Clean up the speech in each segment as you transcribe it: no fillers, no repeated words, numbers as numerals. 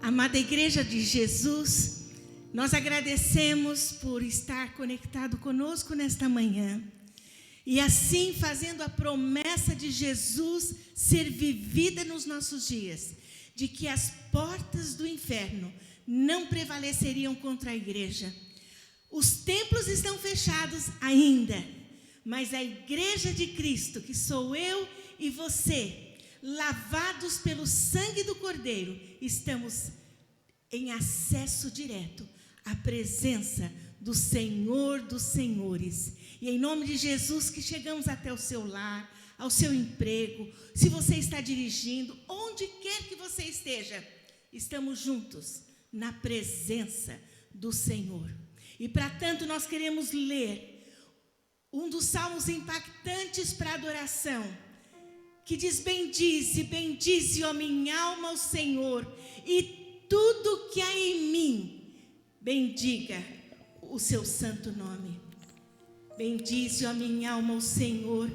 Amada Igreja de Jesus, nós agradecemos por estar conectado conosco nesta manhã. E assim, fazendo a promessa de Jesus ser vivida nos nossos dias, de que as portas do inferno não prevaleceriam contra a igreja. Os templos estão fechados ainda, mas a Igreja de Cristo, que sou eu e você, lavados pelo sangue do Cordeiro, estamos em acesso direto à presença do Senhor dos Senhores. E em nome de Jesus que chegamos até o seu lar, ao seu emprego, se você está dirigindo, onde quer que você esteja, estamos juntos na presença do Senhor. E para tanto nós queremos ler um dos salmos impactantes para adoração, que diz: bendize, ó minha alma, ao Senhor, e tudo que há em mim, bendiga o seu santo nome. Bendize, ó minha alma, ao Senhor,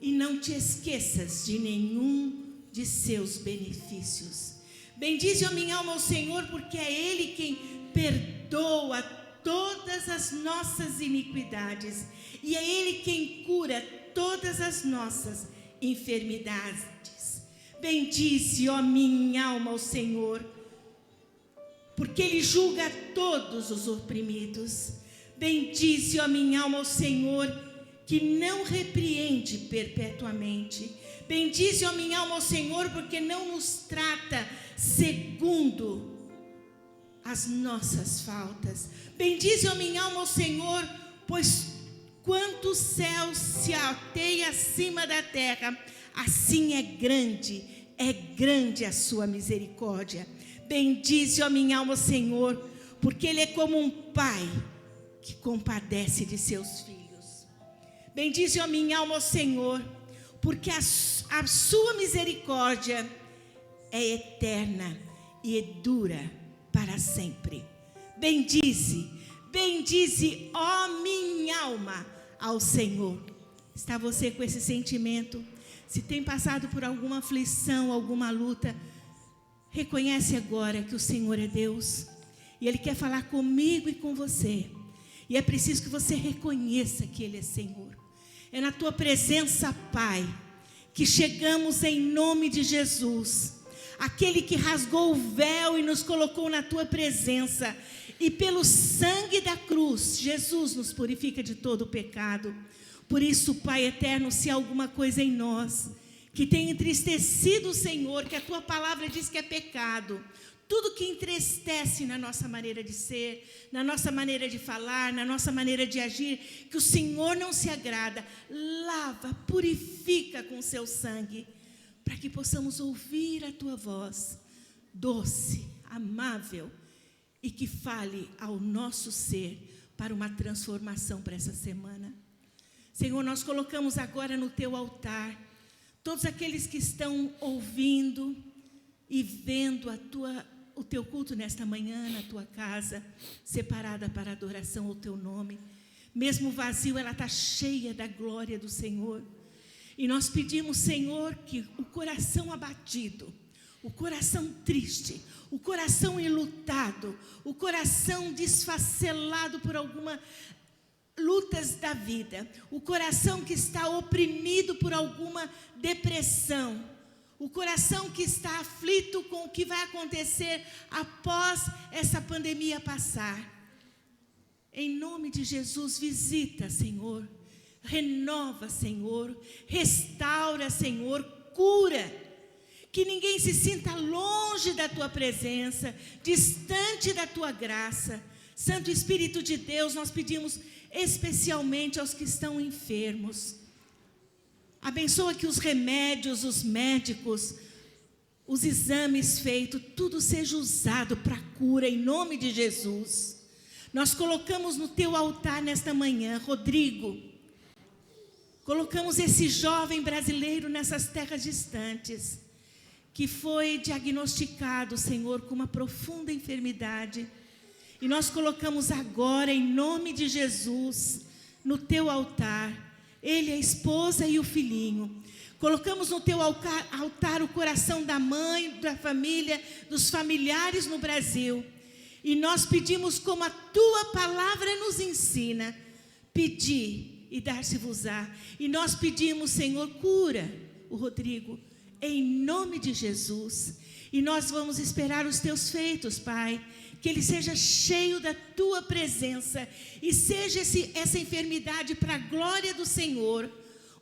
e não te esqueças de nenhum de seus benefícios. Bendize, ó minha alma, ao Senhor, porque é Ele quem perdoa todas as nossas iniquidades, e é Ele quem cura todas as nossas enfermidades. Bendize, ó minha alma, ao Senhor, porque Ele julga todos os oprimidos. Bendize, ó minha alma, ao Senhor, que não repreende perpetuamente. Bendize, ó minha alma, ao Senhor, porque não nos trata segundo as nossas faltas. Bendize, ó minha alma, ao Senhor, pois quanto o céu se alteia acima da terra, assim é grande a sua misericórdia. Bendize, ó minha alma, ao Senhor, porque Ele é como um pai que compadece de seus filhos. Bendize, ó minha alma, ao Senhor, porque a sua misericórdia é eterna e dura para sempre. Bendize, ó minha alma, ao Senhor. Está você com esse sentimento? Se tem passado por alguma aflição, alguma luta, reconhece agora que o Senhor é Deus e Ele quer falar comigo e com você. E é preciso que você reconheça que Ele é Senhor. É na tua presença, Pai, que chegamos em nome de Jesus, aquele que rasgou o véu e nos colocou na tua presença. E pelo sangue da cruz, Jesus nos purifica de todo o pecado. Por isso, Pai eterno, se há alguma coisa em nós que tem entristecido o Senhor, que a tua palavra diz que é pecado, tudo que entristece na nossa maneira de ser, na nossa maneira de falar, na nossa maneira de agir, que o Senhor não se agrada, lava, purifica com o seu sangue, para que possamos ouvir a tua voz, doce, amável, e que fale ao nosso ser para uma transformação para essa semana. Senhor, nós colocamos agora no teu altar todos aqueles que estão ouvindo e vendo o teu culto nesta manhã, na tua casa, separada para adoração ao teu nome. Mesmo vazio, ela está cheia da glória do Senhor. E nós pedimos, Senhor, que o coração abatido, o coração triste, o coração enlutado, o coração desfacelado por alguma lutas da vida, o coração que está oprimido por alguma depressão, o coração que está aflito com o que vai acontecer após essa pandemia passar. Em nome de Jesus, visita, Senhor, renova, Senhor, restaura, Senhor, cura. Que ninguém se sinta longe da tua presença, distante da tua graça. Santo Espírito de Deus, nós pedimos especialmente aos que estão enfermos. Abençoa que os remédios, os médicos, os exames feitos, tudo seja usado para cura, em nome de Jesus. Nós colocamos no teu altar nesta manhã, Rodrigo. Colocamos esse jovem brasileiro nessas terras distantes, que foi diagnosticado, Senhor, com uma profunda enfermidade. E nós colocamos agora, em nome de Jesus, no teu altar, ele, a esposa e o filhinho. Colocamos no teu altar o coração da mãe, da família, dos familiares no Brasil. E nós pedimos como a tua palavra nos ensina, pedir e dar-se-vos-á. E nós pedimos, Senhor, cura o Rodrigo, em nome de Jesus. E nós vamos esperar os teus feitos, Pai. Que ele seja cheio da tua presença e seja essa enfermidade para a glória do Senhor,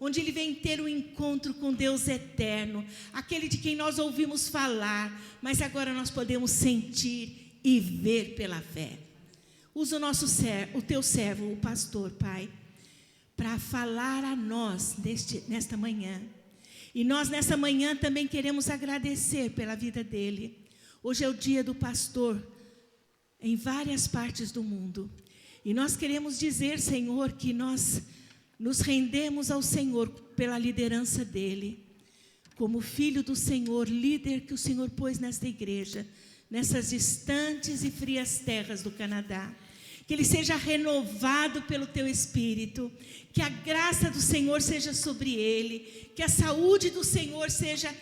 onde ele vem ter um encontro com Deus eterno, aquele de quem nós ouvimos falar, mas agora nós podemos sentir e ver pela fé. Usa o teu servo, o pastor, Pai, para falar a nós nesta manhã. E nós nessa manhã também queremos agradecer pela vida dele. Hoje é o dia do pastor em várias partes do mundo. E nós queremos dizer, Senhor, que nós nos rendemos ao Senhor pela liderança dele. Como filho do Senhor, líder que o Senhor pôs nesta igreja, nessas distantes e frias terras do Canadá. Que ele seja renovado pelo teu Espírito. Que a graça do Senhor seja sobre ele. Que a saúde do Senhor seja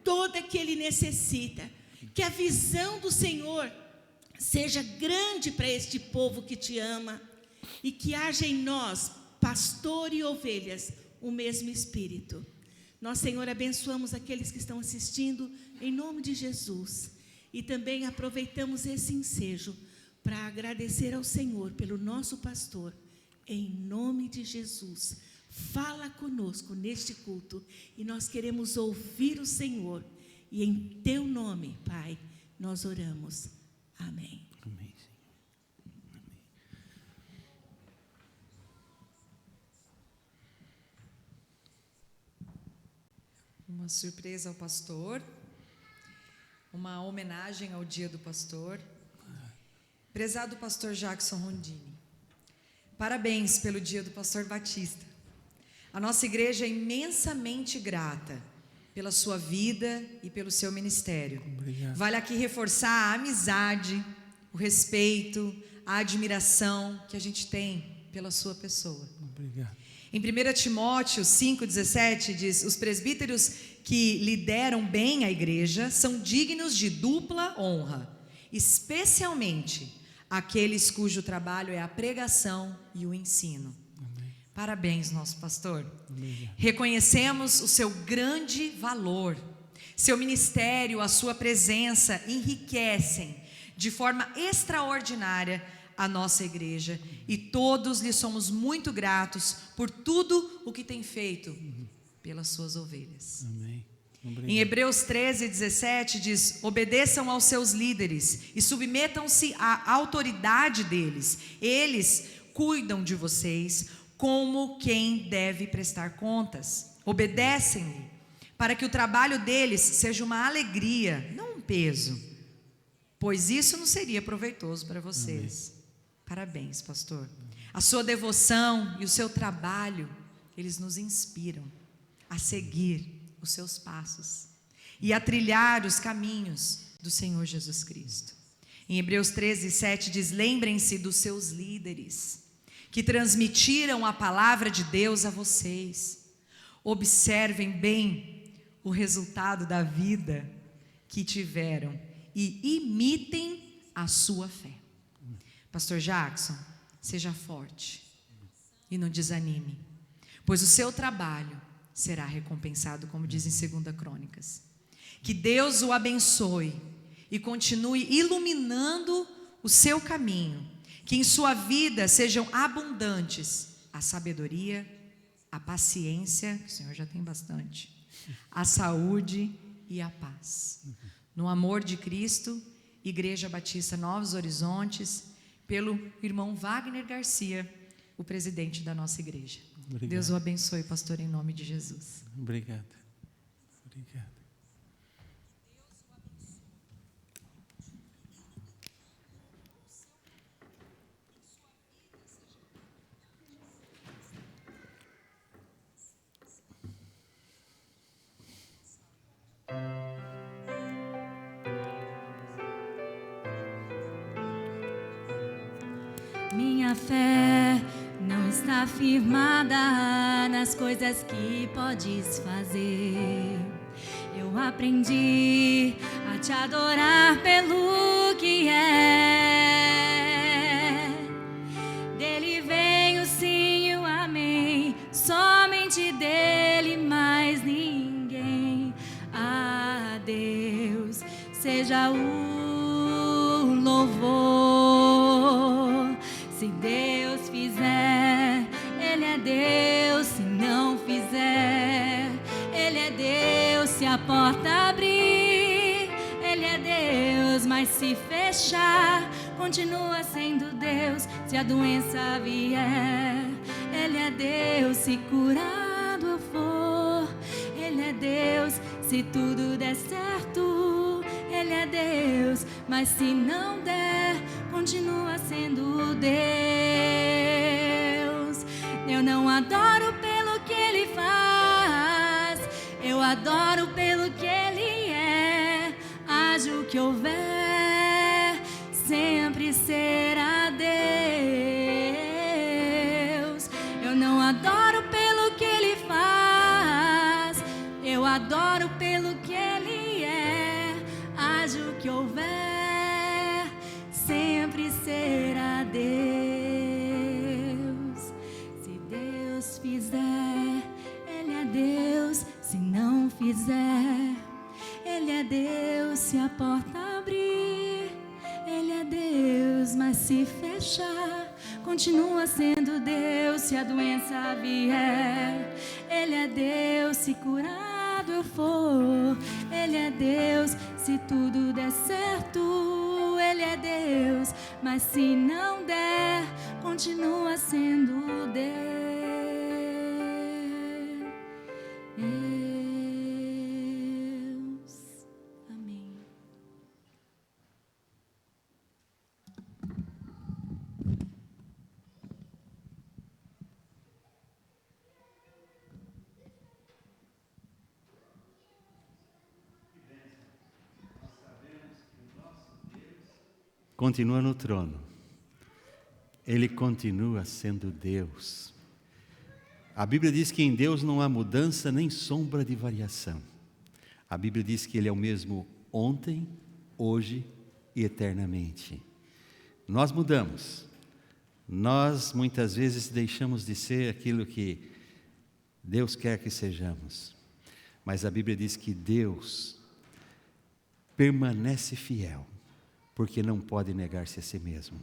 toda que ele necessita. Que a visão do Senhor seja grande para este povo que te ama. E que haja em nós, pastor e ovelhas, o mesmo Espírito. Nós, Senhor, abençoamos aqueles que estão assistindo em nome de Jesus. E também aproveitamos esse ensejo para agradecer ao Senhor pelo nosso pastor, em nome de Jesus. Fala conosco neste culto e nós queremos ouvir o Senhor. E em teu nome, Pai, nós oramos. Amém. Amém. Uma surpresa ao pastor, uma homenagem ao dia do pastor. Prezado pastor Jackson Rondini, parabéns pelo dia do pastor Batista. A nossa igreja é imensamente grata pela sua vida e pelo seu ministério. Obrigado. Vale aqui reforçar a amizade, o respeito, a admiração que a gente tem pela sua pessoa. Obrigado. Em 1 Timóteo 5,17 diz: os presbíteros que lideram bem a igreja são dignos de dupla honra, especialmente aqueles cujo trabalho é a pregação e o ensino. Amém. Parabéns, nosso pastor. Obrigado. Reconhecemos o seu grande valor. Seu ministério, a sua presença enriquecem de forma extraordinária a nossa igreja. E todos lhe somos muito gratos por tudo o que tem feito pelas suas ovelhas. Amém. Obrigado. Em Hebreus 13:17 diz: obedeçam aos seus líderes e submetam-se à autoridade deles. Eles cuidam de vocês como quem deve prestar contas. Obedecem-lhe para que o trabalho deles seja uma alegria, não um peso, pois isso não seria proveitoso para vocês. Amém. Parabéns, pastor. A sua devoção e o seu trabalho, eles nos inspiram a seguir os seus passos e a trilhar os caminhos do Senhor Jesus Cristo. Em Hebreus 13:7 diz: lembrem-se dos seus líderes que transmitiram a palavra de Deus a vocês. Observem bem o resultado da vida que tiveram e imitem a sua fé. Pastor Jackson, seja forte e não desanime, pois o seu trabalho será recompensado, como diz em 2 Crônicas. Que Deus o abençoe e continue iluminando o seu caminho. Que em sua vida sejam abundantes a sabedoria, a paciência, que o Senhor já tem bastante, a saúde e a paz. No amor de Cristo, Igreja Batista Novos Horizontes, pelo irmão Wagner Garcia, o presidente da nossa igreja. Obrigado. Deus o abençoe, pastor, em nome de Jesus. Obrigado. Obrigado. Minha fé não está firmada nas coisas que podes fazer. Eu aprendi a te adorar pelo que é. Dele vem o sim e o amém, somente dele, mais ninguém. A Deus seja o louvor. Se Deus fizer, Ele é Deus. Se não fizer, Ele é Deus. Se a porta abrir, Ele é Deus. Mas se fechar, continua sendo Deus. Se a doença vier, Ele é Deus. Se curado eu for, Ele é Deus. Se tudo der certo, Ele é Deus. Mas se não der, continua sendo Deus. Eu não adoro pelo que Ele faz, eu adoro pelo que Ele é. Haja o que houver, sempre será Deus. Eu não adoro pelo que Ele faz, eu adoro pelo que Ele é. Haja o que houver, sempre será Deus. Se Deus fizer, Ele é Deus. Se não fizer, Ele é Deus. Se a porta abrir, Ele é Deus. Mas se fechar, continua sendo Deus. Se a doença vier, Ele é Deus. Se curado eu for, Ele é Deus. Se tudo der certo, Ele é Deus. Mas se não der, continua sendo Deus. Amém. Continua no trono. Ele continua sendo Deus. A Bíblia diz que em Deus não há mudança nem sombra de variação. A Bíblia diz que Ele é o mesmo ontem, hoje e eternamente. Nós mudamos. Nós muitas vezes deixamos de ser aquilo que Deus quer que sejamos. Mas a Bíblia diz que Deus permanece fiel, porque não pode negar-se a si mesmo.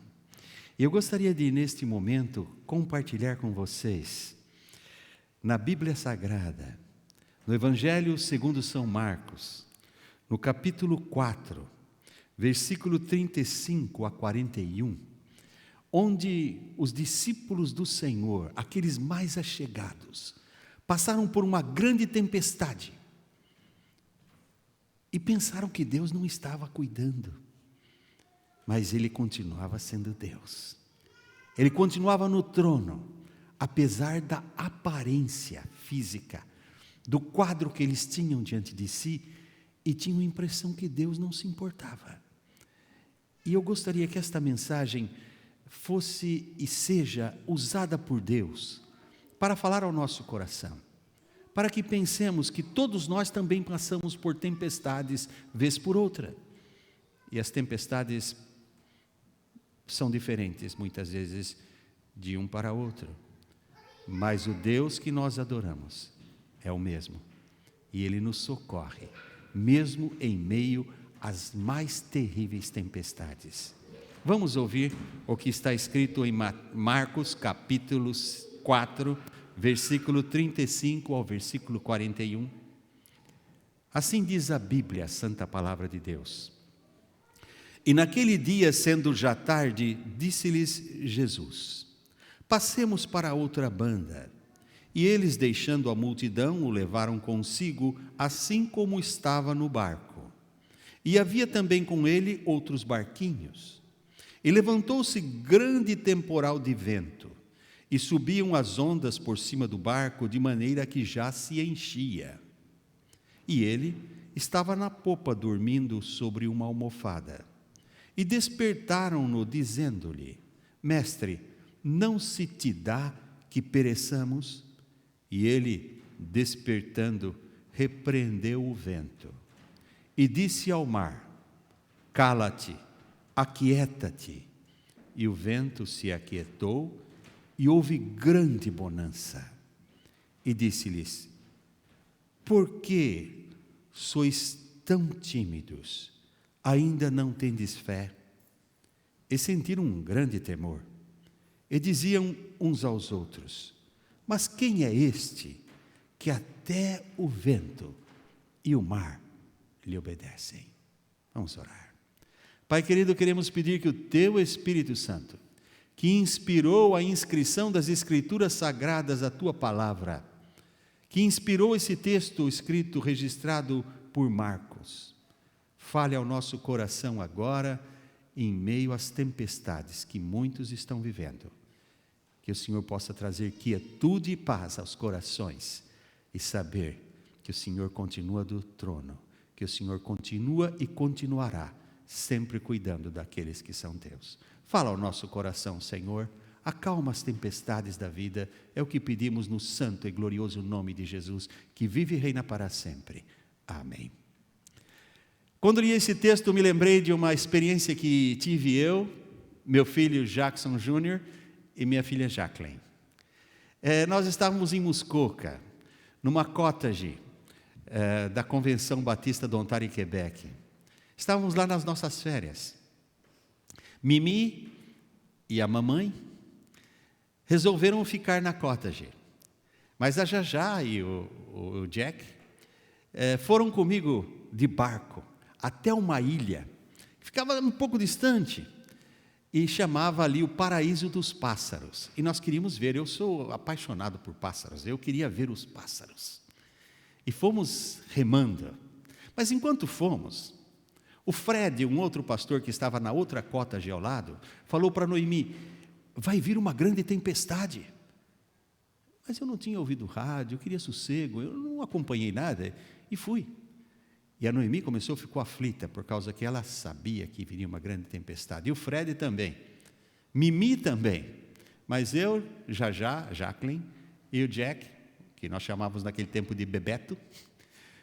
E eu gostaria de, neste momento, compartilhar com vocês, na Bíblia Sagrada, no Evangelho segundo São Marcos, no capítulo 4, versículo 35 a 41, onde os discípulos do Senhor, aqueles mais achegados, passaram por uma grande tempestade e pensaram que Deus não estava cuidando. Mas Ele continuava sendo Deus. Ele continuava no trono, apesar da aparência física, do quadro que eles tinham diante de si, e tinham a impressão que Deus não se importava. E eu gostaria que esta mensagem fosse e seja usada por Deus para falar ao nosso coração, para que pensemos que todos nós também passamos por tempestades, vez por outra. E as tempestades são diferentes, muitas vezes, de um para outro. Mas o Deus que nós adoramos é o mesmo. E Ele nos socorre, mesmo em meio às mais terríveis tempestades. Vamos ouvir o que está escrito em Marcos, capítulo 4, versículo 35 ao versículo 41. Assim diz a Bíblia, a Santa Palavra de Deus. E naquele dia, sendo já tarde, disse-lhes Jesus: passemos para outra banda. E eles, deixando a multidão, o levaram consigo, assim como estava no barco. E havia também com ele outros barquinhos. E levantou-se grande temporal de vento, e subiam as ondas por cima do barco, de maneira que já se enchia. E ele estava na popa, dormindo sobre uma almofada. E despertaram-no, dizendo-lhe: Mestre, não se te dá que pereçamos? E ele, despertando, repreendeu o vento e disse ao mar: cala-te, aquieta-te. E o vento se aquietou e houve grande bonança. E disse-lhes: por que sois tão tímidos? Ainda não tendes fé? E sentiram um grande temor. E diziam uns aos outros: mas quem é este que até o vento e o mar lhe obedecem? Vamos orar. Pai querido, queremos pedir que o Teu Espírito Santo, que inspirou a inscrição das Escrituras Sagradas à Tua Palavra, que inspirou esse texto escrito, registrado por Marcos, fale ao nosso coração agora, em meio às tempestades que muitos estão vivendo. Que o Senhor possa trazer quietude e paz aos corações e saber que o Senhor continua do trono, que o Senhor continua e continuará sempre cuidando daqueles que são teus. Fala ao nosso coração, Senhor, acalma as tempestades da vida, é o que pedimos no santo e glorioso nome de Jesus, que vive e reina para sempre. Amém. Quando li esse texto, me lembrei de uma experiência que tive eu, meu filho Jackson Jr. e minha filha Jacqueline. Nós estávamos em Muskoka, numa cottage da Convenção Batista do Ontário, em Quebec. Estávamos lá nas nossas férias. Mimi e a mamãe resolveram ficar na cottage, mas a Jajá e o Jack foram comigo de barco até uma ilha que ficava um pouco distante e chamava ali o Paraíso dos Pássaros. E nós queríamos ver, eu sou apaixonado por pássaros, eu queria ver os pássaros. E fomos remando. Mas enquanto fomos, o Fred, um outro pastor que estava na outra cottage ao lado, falou para Noemi: vai vir uma grande tempestade. Mas eu não tinha ouvido rádio, eu queria sossego, eu não acompanhei nada e fui. E a Noemi ficou aflita, por causa que ela sabia que viria uma grande tempestade. E o Fred também, Mimi também. Mas eu, Jajá, Jacqueline e o Jack, que nós chamávamos naquele tempo de Bebeto,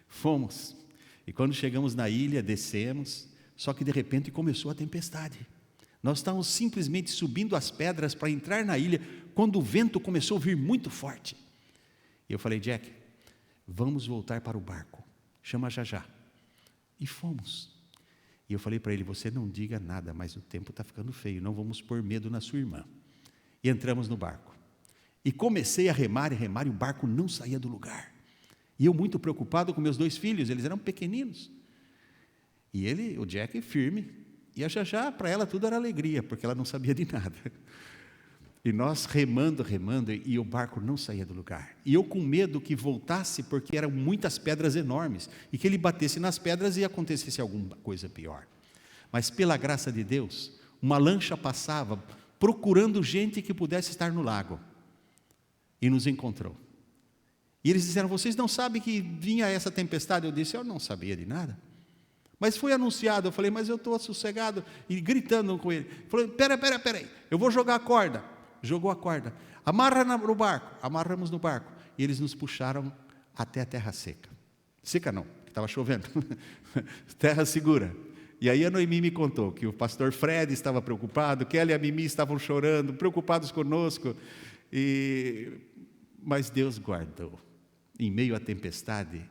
fomos. E quando chegamos na ilha, descemos, só que de repente começou a tempestade. Nós estávamos simplesmente subindo as pedras para entrar na ilha, quando o vento começou a vir muito forte. E eu falei: Jack, vamos voltar para o barco, chama Jajá. E fomos. E eu falei para ele: você não diga nada, mas o tempo está ficando feio, não vamos pôr medo na sua irmã. E entramos no barco. E comecei a remar e o barco não saía do lugar. E eu muito preocupado com meus 2 filhos, eles eram pequeninos. E ele, o Jack, firme. E a Jajá, para ela tudo era alegria, porque ela não sabia de nada. E nós remando, e o barco não saía do lugar. E eu com medo que voltasse, porque eram muitas pedras enormes, e que ele batesse nas pedras e acontecesse alguma coisa pior. Mas pela graça de Deus, uma lancha passava, procurando gente que pudesse estar no lago. E nos encontrou. E eles disseram: vocês não sabem que vinha essa tempestade? Eu disse: eu não sabia de nada. Mas foi anunciado. Eu falei: mas eu estou sossegado. E gritando com ele. Falei: pera aí, eu vou jogar a corda. Jogou a corda. Amarra no barco. Amarramos no barco. E eles nos puxaram até a terra seca. Seca não, porque estava chovendo. Terra segura. E aí a Noemi me contou que o pastor Fred estava preocupado, que ela e a Mimi estavam chorando, preocupados conosco. Mas Deus guardou. Em meio à tempestade,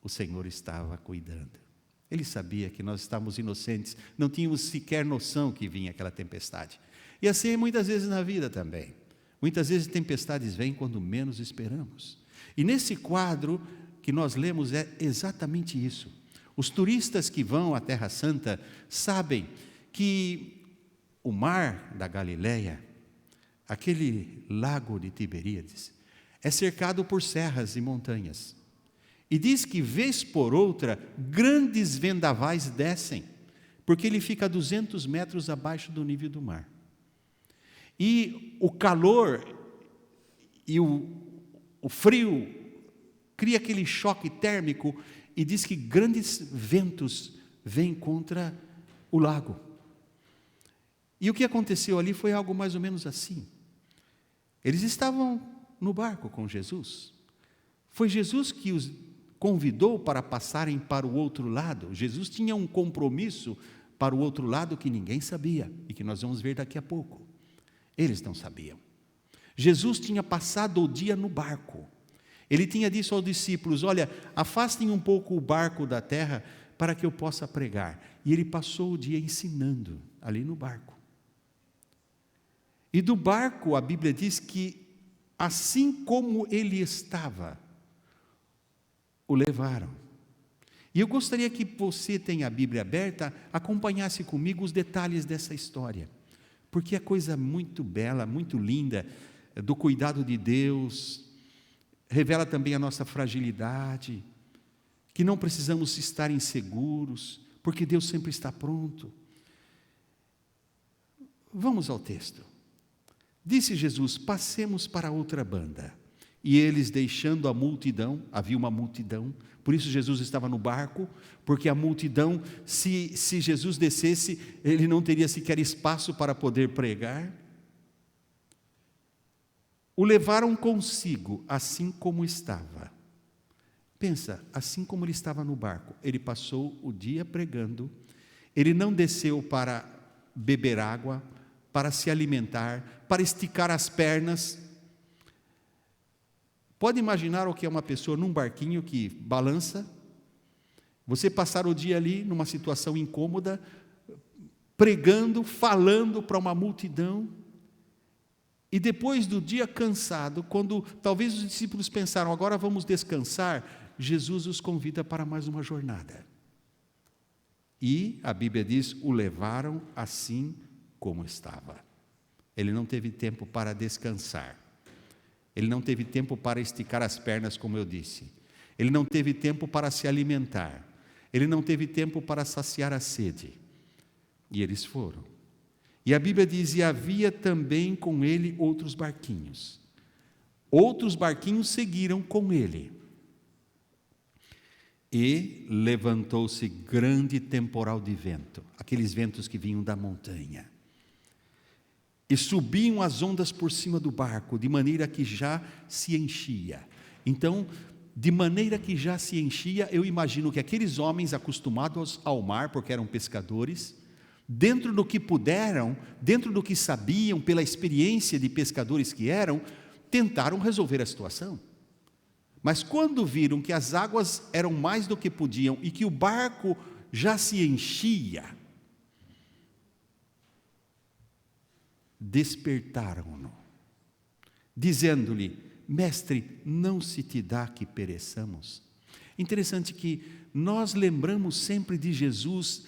o Senhor estava cuidando. Ele sabia que nós estávamos inocentes, não tínhamos sequer noção que vinha aquela tempestade. E assim é muitas vezes na vida também. Muitas vezes tempestades vêm quando menos esperamos. E nesse quadro que nós lemos é exatamente isso. Os turistas que vão à Terra Santa sabem que o mar da Galileia, aquele lago de Tiberíades, é cercado por serras e montanhas. E diz que, vez por outra, grandes vendavais descem, porque ele fica a 200 metros abaixo do nível do mar. E o calor e o frio cria aquele choque térmico, e diz que grandes ventos vêm contra o lago. E o que aconteceu ali foi algo mais ou menos assim. Eles estavam no barco com Jesus. Foi Jesus que os convidou para passarem para o outro lado. Jesus tinha um compromisso para o outro lado que ninguém sabia e que nós vamos ver daqui a pouco. Eles não sabiam. Jesus tinha passado o dia no barco. Ele tinha dito aos discípulos: olha, afastem um pouco o barco da terra para que eu possa pregar. E ele passou o dia ensinando ali no barco. E do barco a Bíblia diz que assim como ele estava, o levaram. E eu gostaria que você tenha a Bíblia aberta, acompanhasse comigo os detalhes dessa história, porque é coisa muito bela, muito linda, do cuidado de Deus, revela também a nossa fragilidade, que não precisamos estar inseguros, porque Deus sempre está pronto. Vamos ao texto. Disse Jesus: passemos para outra banda. E eles, deixando a multidão, havia uma multidão, por isso Jesus estava no barco, porque a multidão, se Jesus descesse, ele não teria sequer espaço para poder pregar. O levaram consigo, assim como estava. Pensa, assim como ele estava no barco, ele passou o dia pregando, ele não desceu para beber água, para se alimentar, para esticar as pernas. Pode imaginar o que é uma pessoa num barquinho que balança, você passar o dia ali numa situação incômoda, pregando, falando para uma multidão, e depois do dia cansado, quando talvez os discípulos pensaram, agora vamos descansar, Jesus os convida para mais uma jornada. E a Bíblia diz, o levaram assim como estava. Ele não teve tempo para descansar. Ele não teve tempo para esticar as pernas, como eu disse. Ele não teve tempo para se alimentar. Ele não teve tempo para saciar a sede. E eles foram. E a Bíblia diz, e havia também com ele outros barquinhos. Outros barquinhos seguiram com ele. E levantou-se grande temporal de vento, aqueles ventos que vinham da montanha. E subiam as ondas por cima do barco, de maneira que já se enchia. Então, de maneira que já se enchia, eu imagino que aqueles homens acostumados ao mar, porque eram pescadores, dentro do que puderam, dentro do que sabiam, pela experiência de pescadores que eram, tentaram resolver a situação. Mas quando viram que as águas eram mais do que podiam e que o barco já se enchia, despertaram-no, dizendo-lhe, mestre, não se te dá que pereçamos? Interessante que nós lembramos sempre de Jesus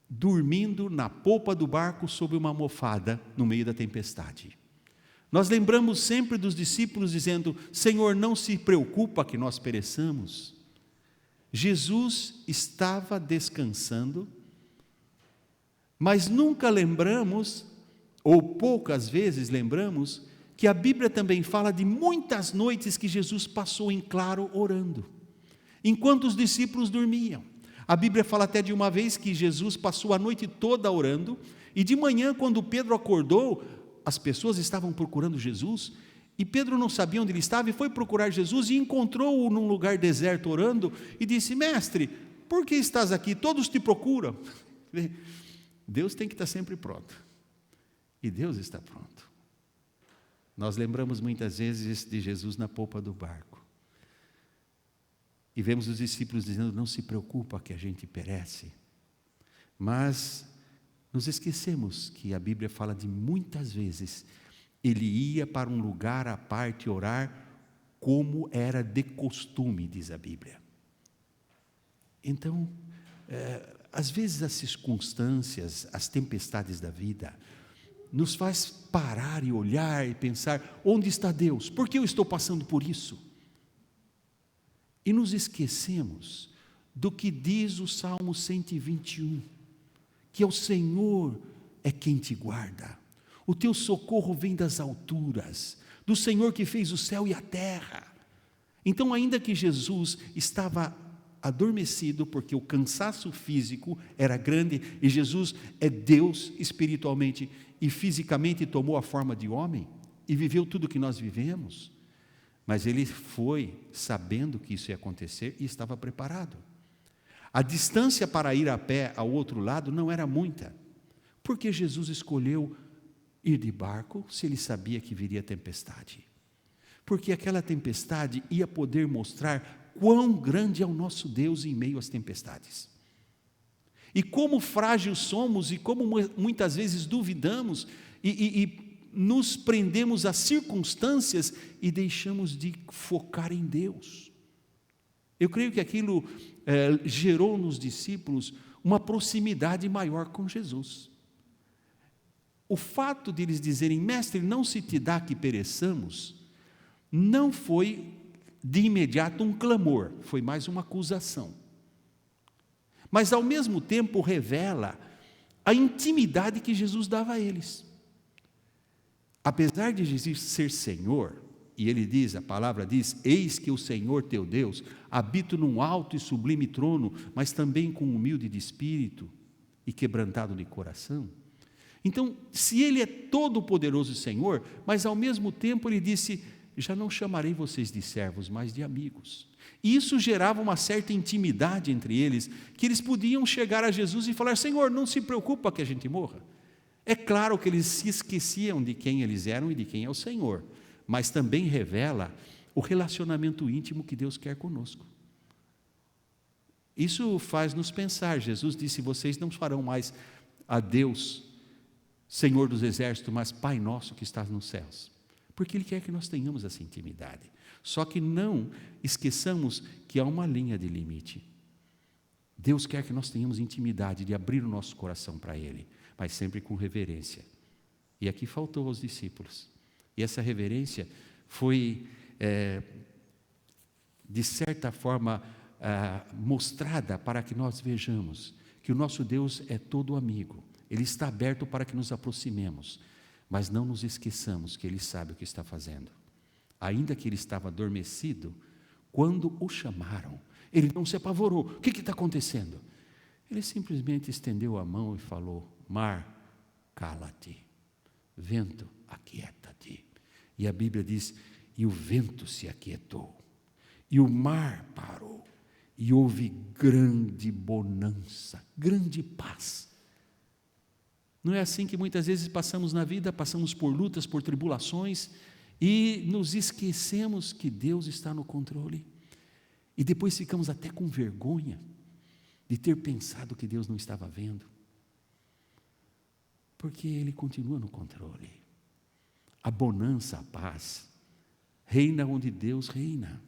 dormindo na polpa do barco sob uma almofada no meio da tempestade. Nós lembramos sempre dos discípulos dizendo, Senhor, não se preocupa que nós pereçamos. Jesus estava descansando, mas nunca lembramos, ou poucas vezes lembramos, que a Bíblia também fala de muitas noites que Jesus passou em claro orando, enquanto os discípulos dormiam. A Bíblia fala até de uma vez que Jesus passou a noite toda orando, e de manhã, quando Pedro acordou, as pessoas estavam procurando Jesus, e Pedro não sabia onde ele estava, e foi procurar Jesus, e encontrou-o num lugar deserto orando, e disse, mestre, por que estás aqui? Todos te procuram. Deus tem que estar sempre pronto, e Deus está pronto. Nós lembramos muitas vezes de Jesus na polpa do barco, e vemos os discípulos dizendo, não se preocupa que a gente perece, mas nos esquecemos que a Bíblia fala de muitas vezes, ele ia para um lugar à parte orar, como era de costume, diz a Bíblia. Então, às vezes as circunstâncias, as tempestades da vida, nos faz parar e olhar e pensar, onde está Deus? Por que eu estou passando por isso? E nos esquecemos do que diz o Salmo 121, que o Senhor é quem te guarda, o teu socorro vem das alturas, do Senhor que fez o céu e a terra. Então, ainda que Jesus estava adormecido, porque o cansaço físico era grande, e Jesus é Deus espiritualmente e fisicamente tomou a forma de homem, e viveu tudo o que nós vivemos, mas ele foi sabendo que isso ia acontecer e estava preparado. A distância para ir a pé ao outro lado não era muita, porque Jesus escolheu ir de barco se ele sabia que viria tempestade. Porque aquela tempestade ia poder mostrar quão grande é o nosso Deus em meio às tempestades. E como frágeis somos e como muitas vezes duvidamos e nos prendemos às circunstâncias e deixamos de focar em Deus. Eu creio que aquilo gerou nos discípulos uma proximidade maior com Jesus. O fato de eles dizerem, mestre, não se te dá que pereçamos, não foi de imediato um clamor, foi mais uma acusação. Mas ao mesmo tempo revela a intimidade que Jesus dava a eles. Apesar de Jesus ser Senhor, e ele diz, a palavra diz, eis que o Senhor teu Deus habita num alto e sublime trono, mas também com humilde de espírito e quebrantado de coração. Então, se ele é todo poderoso Senhor, mas ao mesmo tempo ele disse, já não chamarei vocês de servos, mas de amigos. E isso gerava uma certa intimidade entre eles, que eles podiam chegar a Jesus e falar, Senhor, não se preocupa que a gente morra. É claro que eles se esqueciam de quem eles eram e de quem é o Senhor, mas também revela o relacionamento íntimo que Deus quer conosco. Isso faz nos pensar, Jesus disse, vocês não farão mais a Deus, Senhor dos exércitos, mas Pai nosso que estás nos céus. Porque Ele quer que nós tenhamos essa intimidade. Só que não esqueçamos que há uma linha de limite. Deus quer que nós tenhamos intimidade de abrir o nosso coração para Ele, mas sempre com reverência. E aqui faltou aos discípulos. E essa reverência foi, de certa forma, mostrada para que nós vejamos que o nosso Deus é todo amigo. Ele está aberto para que nos aproximemos, mas não nos esqueçamos que Ele sabe o que está fazendo. Ainda que ele estava adormecido, quando o chamaram, ele não se apavorou. O que está acontecendo? Ele simplesmente estendeu a mão e falou, mar, cala-te, vento, aquieta-te. E a Bíblia diz, e o vento se aquietou, e o mar parou, e houve grande bonança, grande paz. Não é assim que muitas vezes passamos na vida, passamos por lutas, por tribulações, e nos esquecemos que Deus está no controle, e depois ficamos até com vergonha de ter pensado que Deus não estava vendo, porque Ele continua no controle. A bonança, a paz, reina onde Deus reina,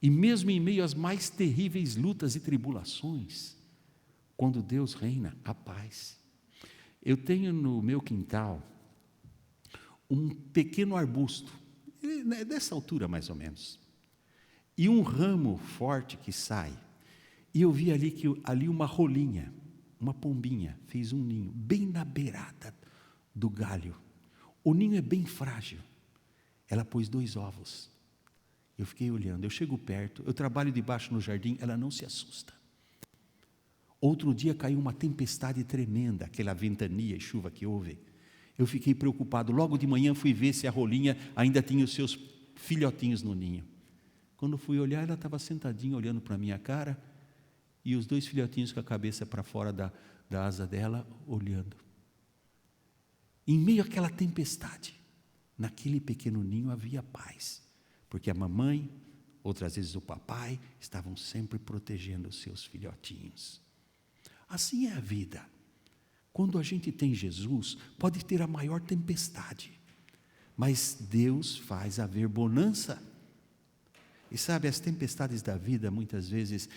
e mesmo em meio às mais terríveis lutas e tribulações, quando Deus reina, a paz. Eu tenho no meu quintal um pequeno arbusto, dessa altura mais ou menos, e um ramo forte que sai, e eu vi ali uma rolinha, uma pombinha, fez um ninho, bem na beirada do galho. O ninho é bem frágil, ela pôs 2 ovos, eu fiquei olhando, eu chego perto, eu trabalho debaixo no jardim, ela não se assusta. Outro dia caiu uma tempestade tremenda, aquela ventania e chuva que houve. Eu fiquei preocupado, logo de manhã fui ver se a rolinha ainda tinha os seus filhotinhos no ninho. Quando fui olhar, ela estava sentadinha olhando para a minha cara, e os 2 filhotinhos com a cabeça para fora da asa dela, olhando. Em meio àquela tempestade, naquele pequeno ninho havia paz, porque a mamãe, outras vezes o papai, estavam sempre protegendo os seus filhotinhos. Assim é a vida. Quando a gente tem Jesus, pode ter a maior tempestade, mas Deus faz haver bonança. E sabe, as tempestades da vida, muitas vezes,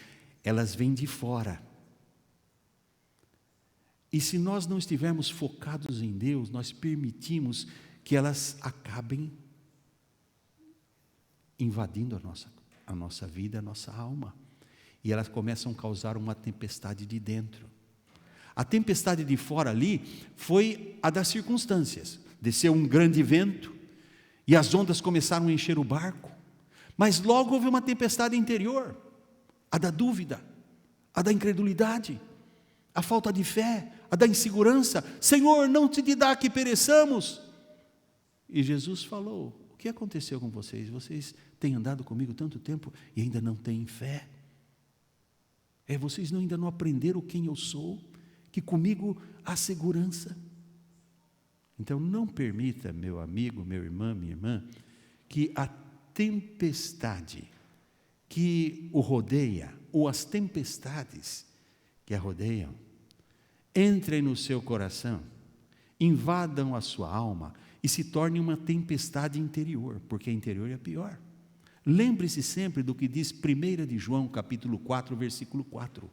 elas vêm de fora. E se nós não estivermos focados em Deus, nós permitimos que elas acabem invadindo a nossa vida, a nossa alma. E elas começam a causar uma tempestade de dentro. A tempestade de fora ali foi a das circunstâncias. Desceu um grande vento e as ondas começaram a encher o barco. Mas logo houve uma tempestade interior, a da dúvida, a da incredulidade, a falta de fé, a da insegurança. Senhor, não te dá que pereçamos. E Jesus falou: o que aconteceu com vocês? Vocês têm andado comigo tanto tempo e ainda não têm fé? Vocês ainda não aprenderam quem eu sou? Que comigo há segurança? Então não permita, meu amigo, meu irmão, minha irmã, que a tempestade que o rodeia, ou as tempestades que a rodeiam, entrem no seu coração, invadam a sua alma e se tornem uma tempestade interior, porque a interior é pior. Lembre-se sempre do que diz 1 de João, capítulo 4, versículo 4.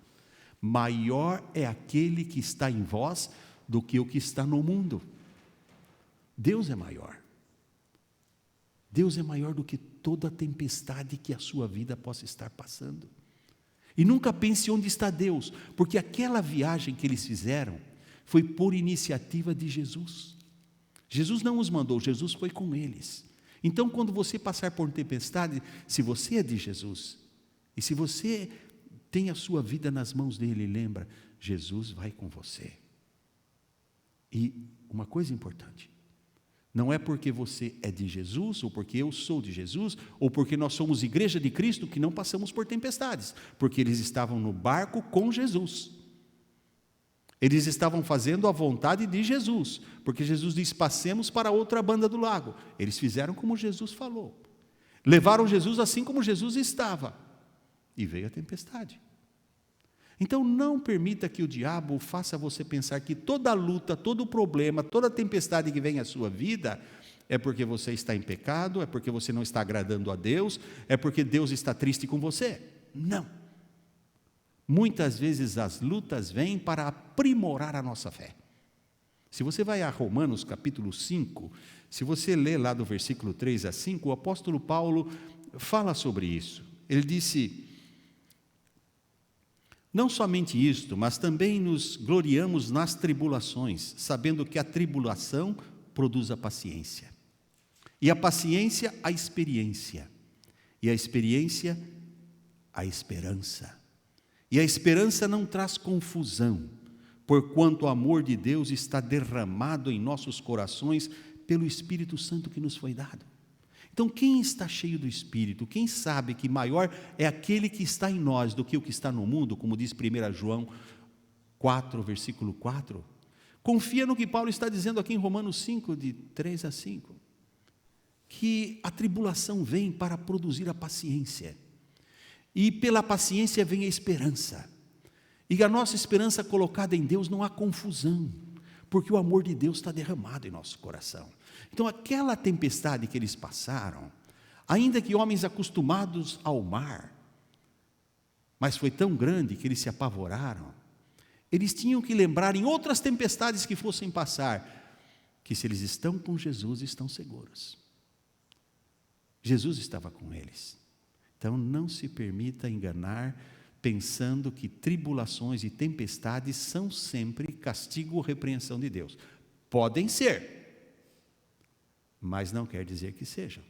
Maior é aquele que está em vós do que o que está no mundo. Deus é maior. Deus é maior do que toda a tempestade que a sua vida possa estar passando. E nunca pense onde está Deus, porque aquela viagem que eles fizeram foi por iniciativa de Jesus. Jesus não os mandou, Jesus foi com eles. Então, quando você passar por tempestade, se você é de Jesus, e se você tem a sua vida nas mãos dele, lembra, Jesus vai com você. E uma coisa importante, não é porque você é de Jesus, ou porque eu sou de Jesus, ou porque nós somos igreja de Cristo, que não passamos por tempestades, porque eles estavam no barco com Jesus. Eles estavam fazendo a vontade de Jesus, porque Jesus diz: passemos para outra banda do lago. Eles fizeram como Jesus falou, levaram Jesus assim como Jesus estava, e veio a tempestade. Então não permita que o diabo faça você pensar que toda luta, todo problema, toda tempestade que vem à sua vida é porque você está em pecado, é porque você não está agradando a Deus, é porque Deus está triste com você. Não. Muitas vezes as lutas vêm para aprimorar a nossa fé. Se você vai a Romanos capítulo 5, se você ler lá do versículo 3 a 5, o apóstolo Paulo fala sobre isso. Ele disse: não somente isto, mas também nos gloriamos nas tribulações, sabendo que a tribulação produz a paciência. E a paciência, a experiência. E a experiência, a esperança. E a esperança não traz confusão, porquanto o amor de Deus está derramado em nossos corações pelo Espírito Santo que nos foi dado. Então, quem está cheio do Espírito, quem sabe que maior é aquele que está em nós do que o que está no mundo, como diz 1 João 4, versículo 4, confia no que Paulo está dizendo aqui em Romanos 5, de 3 a 5, que a tribulação vem para produzir a paciência. E pela paciência vem a esperança. E a nossa esperança colocada em Deus não há confusão, porque o amor de Deus está derramado em nosso coração. Então aquela tempestade que eles passaram, ainda que homens acostumados ao mar, mas foi tão grande que eles se apavoraram, eles tinham que lembrar em outras tempestades que fossem passar, que se eles estão com Jesus, estão seguros. Jesus estava com eles. Então, não se permita enganar, pensando que tribulações e tempestades são sempre castigo ou repreensão de Deus. Podem ser, mas não quer dizer que sejam.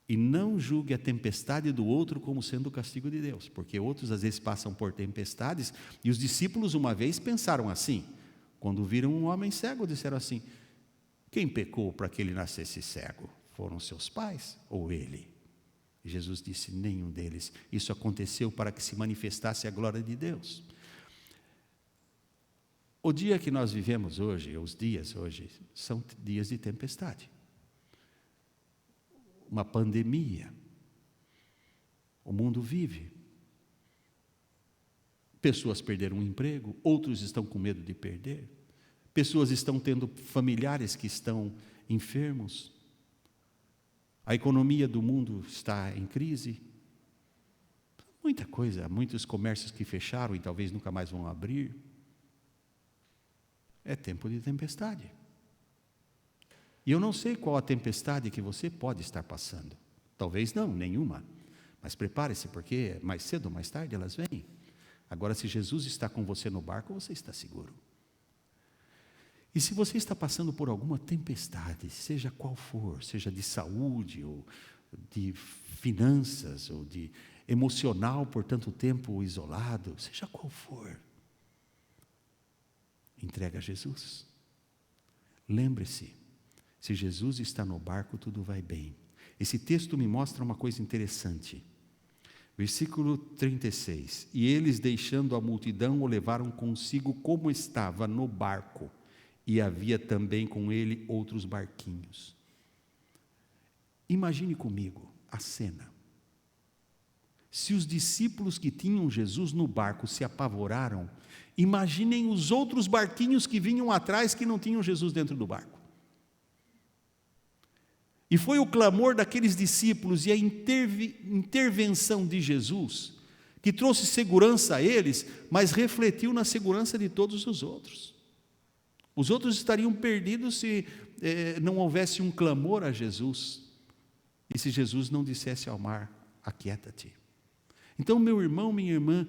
E não julgue a tempestade do outro como sendo o castigo de Deus, porque outros às vezes passam por tempestades, e os discípulos uma vez pensaram assim, quando viram um homem cego, disseram assim: quem pecou para que ele nascesse cego? Foram seus pais ou ele? E Jesus disse: nenhum deles. Isso aconteceu para que se manifestasse a glória de Deus. O dia que nós vivemos hoje, os dias hoje, são dias de tempestade. Uma pandemia. O mundo vive. Pessoas perderam o emprego, outros estão com medo de perder. Pessoas estão tendo familiares que estão enfermos. A economia do mundo está em crise. Muita coisa, muitos comércios que fecharam e talvez nunca mais vão abrir. É tempo de tempestade. E eu não sei qual a tempestade que você pode estar passando. Talvez não, nenhuma. Mas prepare-se, porque mais cedo ou mais tarde elas vêm. Agora, se Jesus está com você no barco, você está seguro. E se você está passando por alguma tempestade, seja qual for, seja de saúde, ou de finanças, ou de emocional por tanto tempo isolado, seja qual for, entrega a Jesus. Lembre-se Se Jesus está no barco, tudo vai bem. Esse texto me mostra uma coisa interessante. Versículo 36. E eles, deixando a multidão, o levaram consigo como estava no barco, e havia também com ele outros barquinhos. Imagine comigo a cena. Se os discípulos que tinham Jesus no barco se apavoraram, imaginem os outros barquinhos que vinham atrás que não tinham Jesus dentro do barco. E foi o clamor daqueles discípulos e a intervenção de Jesus que trouxe segurança a eles, mas refletiu na segurança de todos os outros. Os outros estariam perdidos se não houvesse um clamor a Jesus e se Jesus não dissesse ao mar: aquieta-te. Então, meu irmão, minha irmã,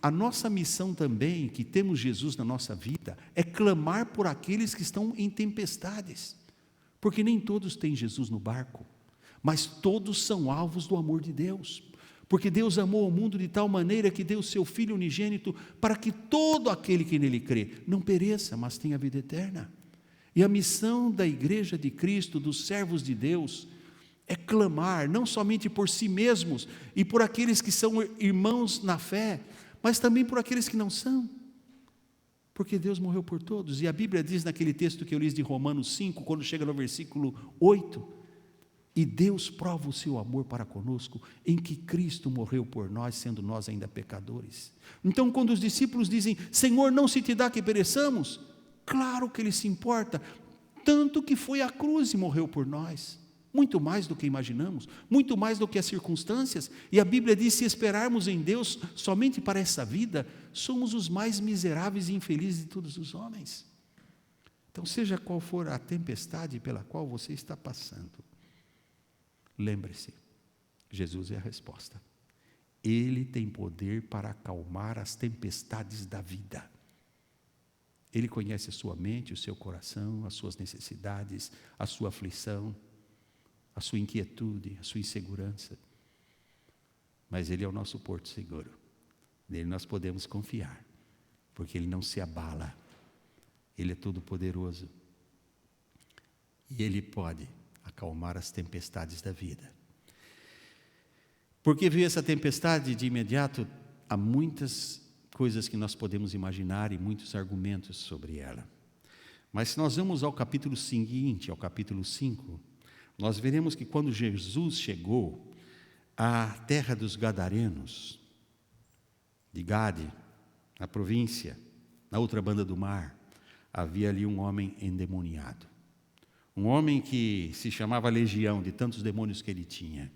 a nossa missão também, que temos Jesus na nossa vida, é clamar por aqueles que estão em tempestades. Porque nem todos têm Jesus no barco, mas todos são alvos do amor de Deus. Porque Deus amou o mundo de tal maneira que deu o seu Filho unigênito para que todo aquele que nele crê não pereça, mas tenha vida eterna. E a missão da Igreja de Cristo, dos servos de Deus, é clamar não somente por si mesmos e por aqueles que são irmãos na fé, mas também por aqueles que não são. Porque Deus morreu por todos, e a Bíblia diz naquele texto que eu li de Romanos 5, quando chega no versículo 8, e Deus prova o seu amor para conosco, em que Cristo morreu por nós, sendo nós ainda pecadores. Então, quando os discípulos dizem: Senhor, não se te dá que pereçamos, claro que Ele se importa, tanto que foi à cruz e morreu por nós, muito mais do que imaginamos, muito mais do que as circunstâncias. E a Bíblia diz: se esperarmos em Deus somente para essa vida, somos os mais miseráveis e infelizes de todos os homens. Então, seja qual for a tempestade pela qual você está passando, lembre-se, Jesus é a resposta. Ele tem poder para acalmar as tempestades da vida. Ele conhece a sua mente, o seu coração, as suas necessidades, a sua aflição, a sua inquietude, a sua insegurança. Mas Ele é o nosso porto seguro. Nele nós podemos confiar, porque Ele não se abala. Ele é todo poderoso. E Ele pode acalmar as tempestades da vida. Porque veio essa tempestade de imediato, há muitas coisas que nós podemos imaginar e muitos argumentos sobre ela. Mas se nós vamos ao capítulo seguinte, ao capítulo 5, nós veremos que quando Jesus chegou à terra dos Gadarenos, de Gade, na província, na outra banda do mar, havia ali um homem endemoniado. Um homem que se chamava Legião, de tantos demônios que ele tinha.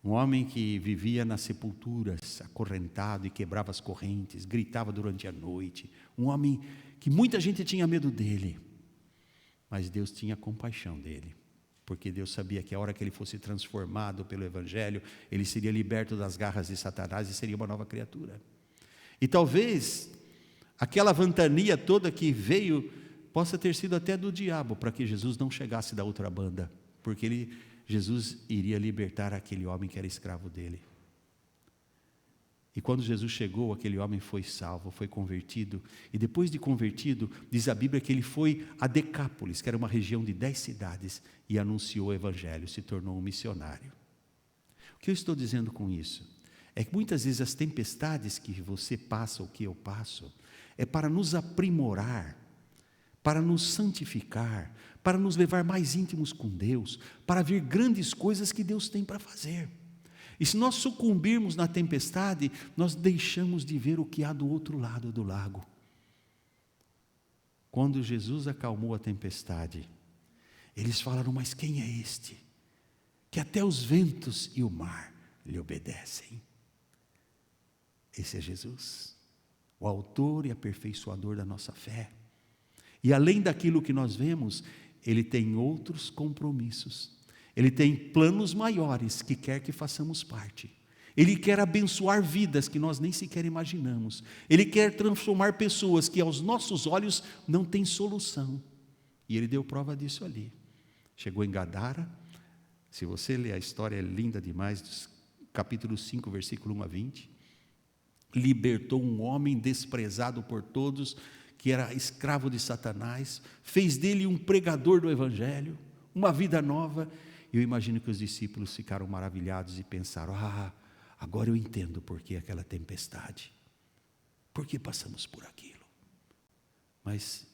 Um homem que vivia nas sepulturas, acorrentado e quebrava as correntes, gritava durante a noite. Um homem que muita gente tinha medo dele. Mas Deus tinha compaixão dele, porque Deus sabia que a hora que ele fosse transformado pelo Evangelho, ele seria liberto das garras de Satanás e seria uma nova criatura. E talvez aquela ventania toda que veio possa ter sido até do diabo, para que Jesus não chegasse da outra banda, porque Jesus iria libertar aquele homem que era escravo dele. E quando Jesus chegou, aquele homem foi salvo, foi convertido. E depois de convertido, diz a Bíblia que ele foi a Decápolis, que era uma região de 10 cidades, e anunciou o Evangelho, se tornou um missionário. O que eu estou dizendo com isso? É que muitas vezes as tempestades que você passa, ou que eu passo, é para nos aprimorar, para nos santificar, para nos levar mais íntimos com Deus, para ver grandes coisas que Deus tem para fazer. E se nós sucumbirmos na tempestade, nós deixamos de ver o que há do outro lado do lago. Quando Jesus acalmou a tempestade, eles falaram: mas quem é este? Que até os ventos e o mar lhe obedecem. Esse é Jesus, o autor e aperfeiçoador da nossa fé. E além daquilo que nós vemos, Ele tem outros compromissos. Ele tem planos maiores que quer que façamos parte. Ele quer abençoar vidas que nós nem sequer imaginamos. Ele quer transformar pessoas que aos nossos olhos não têm solução. E Ele deu prova disso ali. Chegou em Gadara. Se você ler a história, é linda demais, capítulo 5, versículo 1 a 20. Libertou um homem desprezado por todos, que era escravo de Satanás, fez dele um pregador do Evangelho, uma vida nova. Eu imagino que os discípulos ficaram maravilhados e pensaram: agora eu entendo por que aquela tempestade, por que passamos por aquilo. Mas,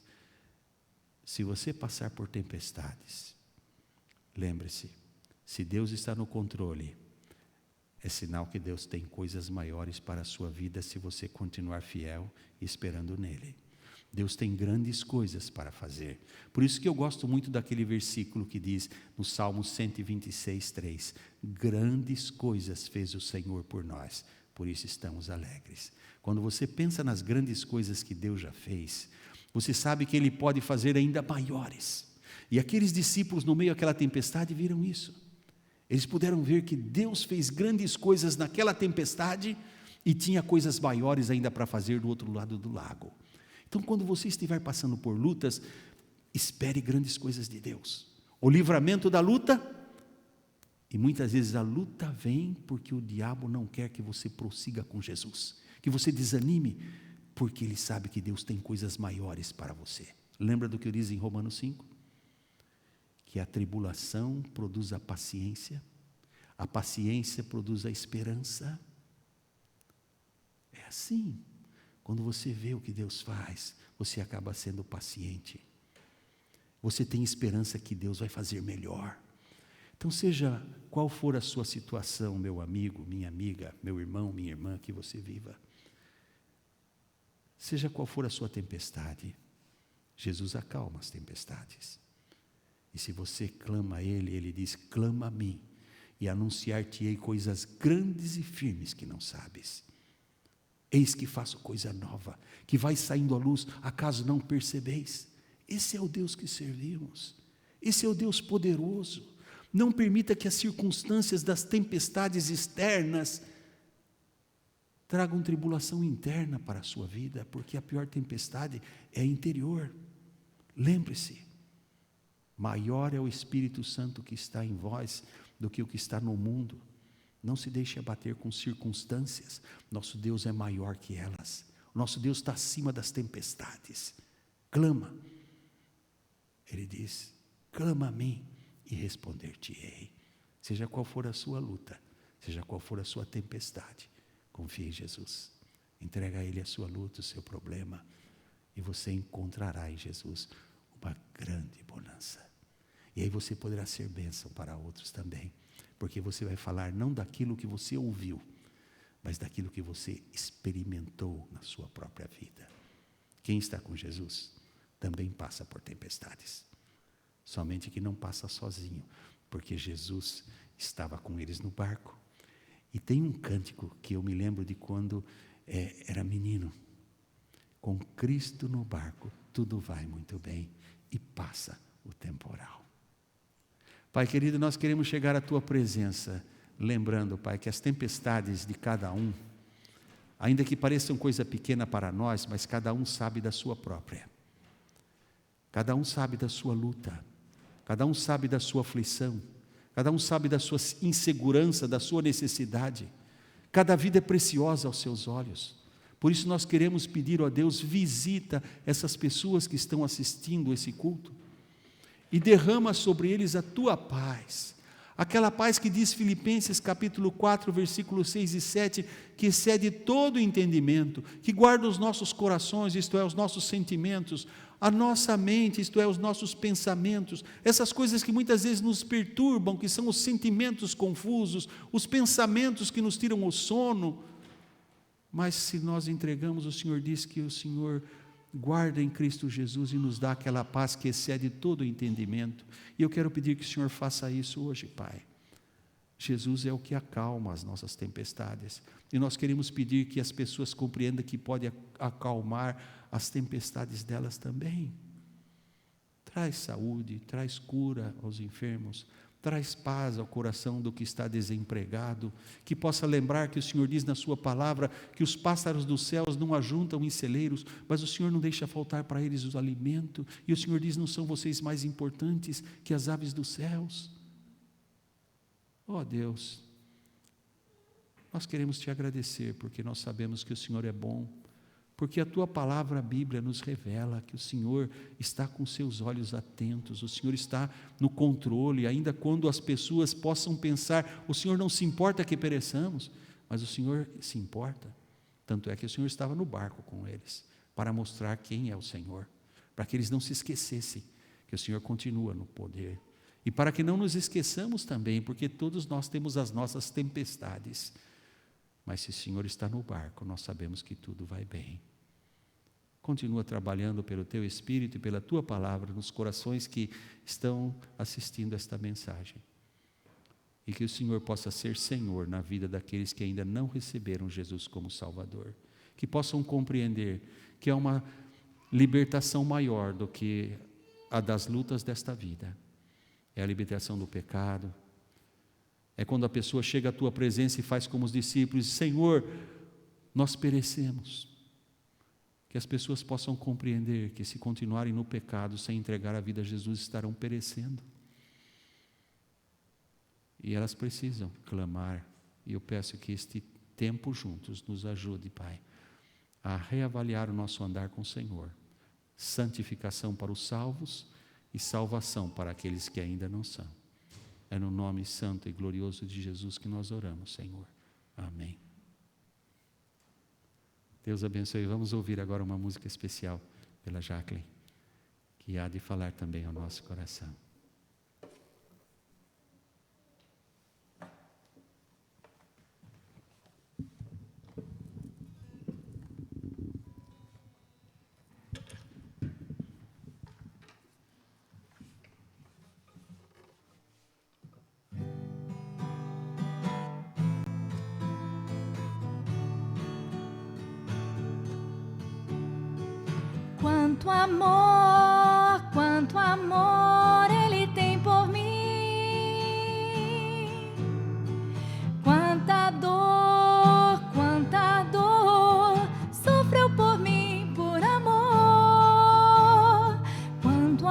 se você passar por tempestades, lembre-se, se Deus está no controle, é sinal que Deus tem coisas maiores para a sua vida se você continuar fiel e esperando nele. Deus tem grandes coisas para fazer. Por isso que eu gosto muito daquele versículo que diz no Salmo 126:3: grandes coisas fez o Senhor por nós, por isso estamos alegres. Quando você pensa nas grandes coisas que Deus já fez, você sabe que Ele pode fazer ainda maiores. E aqueles discípulos no meio daquela tempestade viram isso. Eles puderam ver que Deus fez grandes coisas naquela tempestade e tinha coisas maiores ainda para fazer do outro lado do lago. Então, quando você estiver passando por lutas, espere grandes coisas de Deus. O livramento da luta, e muitas vezes a luta vem porque o diabo não quer que você prossiga com Jesus, que você desanime, porque ele sabe que Deus tem coisas maiores para você. Lembra do que eu disse em Romanos 5? Que a tribulação produz a paciência produz a esperança. É assim. Quando você vê o que Deus faz, você acaba sendo paciente. Você tem esperança que Deus vai fazer melhor. Então, seja qual for a sua situação, meu amigo, minha amiga, meu irmão, minha irmã, que você viva, seja qual for a sua tempestade, Jesus acalma as tempestades. E se você clama a Ele, Ele diz: clama a mim, e anunciar-te-ei coisas grandes e firmes que não sabes. Eis que faço coisa nova, que vai saindo à luz, acaso não percebeis? Esse é o Deus que servimos, esse é o Deus poderoso. Não permita que as circunstâncias das tempestades externas tragam tribulação interna para a sua vida, porque a pior tempestade é interior. Lembre-se, maior é o Espírito Santo que está em vós do que o que está no mundo. Não se deixe abater com circunstâncias. Nosso Deus é maior que elas. O nosso Deus está acima das tempestades. Clama. Ele diz: clama a mim e responder-te-ei. Seja qual for a sua luta, seja qual for a sua tempestade, confie em Jesus. Entrega a Ele a sua luta, o seu problema, e você encontrará em Jesus uma grande bonança. E aí você poderá ser bênção para outros também, porque você vai falar não daquilo que você ouviu, mas daquilo que você experimentou na sua própria vida. Quem está com Jesus também passa por tempestades, somente que não passa sozinho, porque Jesus estava com eles no barco. E tem um cântico que eu me lembro de quando era menino: com Cristo no barco tudo vai muito bem e passa o temporal. Pai querido, nós queremos chegar à Tua presença, lembrando, Pai, que as tempestades de cada um, ainda que pareçam coisa pequena para nós, mas cada um sabe da sua própria. Cada um sabe da sua luta, cada um sabe da sua aflição, cada um sabe da sua insegurança, da sua necessidade. Cada vida é preciosa aos seus olhos. Por isso nós queremos pedir, ó Deus, visita essas pessoas que estão assistindo esse culto e derrama sobre eles a Tua paz. Aquela paz que diz Filipenses capítulo 4, versículos 6 e 7, que excede todo o entendimento, que guarda os nossos corações, isto é, os nossos sentimentos, a nossa mente, isto é, os nossos pensamentos, essas coisas que muitas vezes nos perturbam, que são os sentimentos confusos, os pensamentos que nos tiram o sono. Mas se nós entregamos, o Senhor diz que o Senhor guarda em Cristo Jesus e nos dá aquela paz que excede todo o entendimento. E eu quero pedir que o Senhor faça isso hoje, Pai. Jesus é o que acalma as nossas tempestades. E nós queremos pedir que as pessoas compreendam que pode acalmar as tempestades delas também. Traz saúde, traz cura aos enfermos, traz paz ao coração do que está desempregado, que possa lembrar que o Senhor diz na sua palavra que os pássaros dos céus não ajuntam em celeiros, mas o Senhor não deixa faltar para eles o alimento, e o Senhor diz: não são vocês mais importantes que as aves dos céus? Ó Deus, nós queremos Te agradecer, porque nós sabemos que o Senhor é bom, porque a Tua palavra, a Bíblia, nos revela que o Senhor está com seus olhos atentos, o Senhor está no controle, ainda quando as pessoas possam pensar, o Senhor não se importa que pereçamos, mas o Senhor se importa. Tanto é que o Senhor estava no barco com eles, para mostrar quem é o Senhor, para que eles não se esquecessem que o Senhor continua no poder. E para que não nos esqueçamos também, porque todos nós temos as nossas tempestades, mas se o Senhor está no barco, nós sabemos que tudo vai bem. Continua trabalhando pelo Teu Espírito e pela Tua palavra nos corações que estão assistindo esta mensagem. E que o Senhor possa ser Senhor na vida daqueles que ainda não receberam Jesus como Salvador. Que possam compreender que há uma libertação maior do que a das lutas desta vida. É a libertação do pecado. É quando a pessoa chega à Tua presença e faz como os discípulos: Senhor, nós perecemos. Que as pessoas possam compreender que se continuarem no pecado sem entregar a vida a Jesus, estarão perecendo. E elas precisam clamar. E eu peço que este tempo juntos nos ajude, Pai, a reavaliar o nosso andar com o Senhor. Santificação para os salvos e salvação para aqueles que ainda não são. É no nome santo e glorioso de Jesus que nós oramos, Senhor. Amém. Deus abençoe. Vamos ouvir agora uma música especial pela Jacqueline, que há de falar também ao nosso coração. Quanto amor Ele tem por mim. Quanta dor sofreu por mim, por amor. Quanto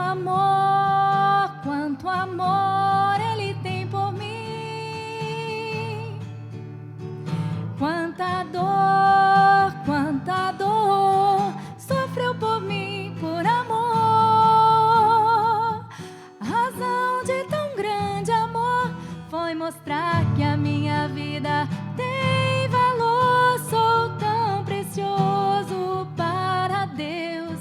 amor Ele tem por mim. Quanta dor sofreu por mim, por amor. A razão de tão grande amor foi mostrar que a minha vida tem valor. Sou tão precioso para Deus,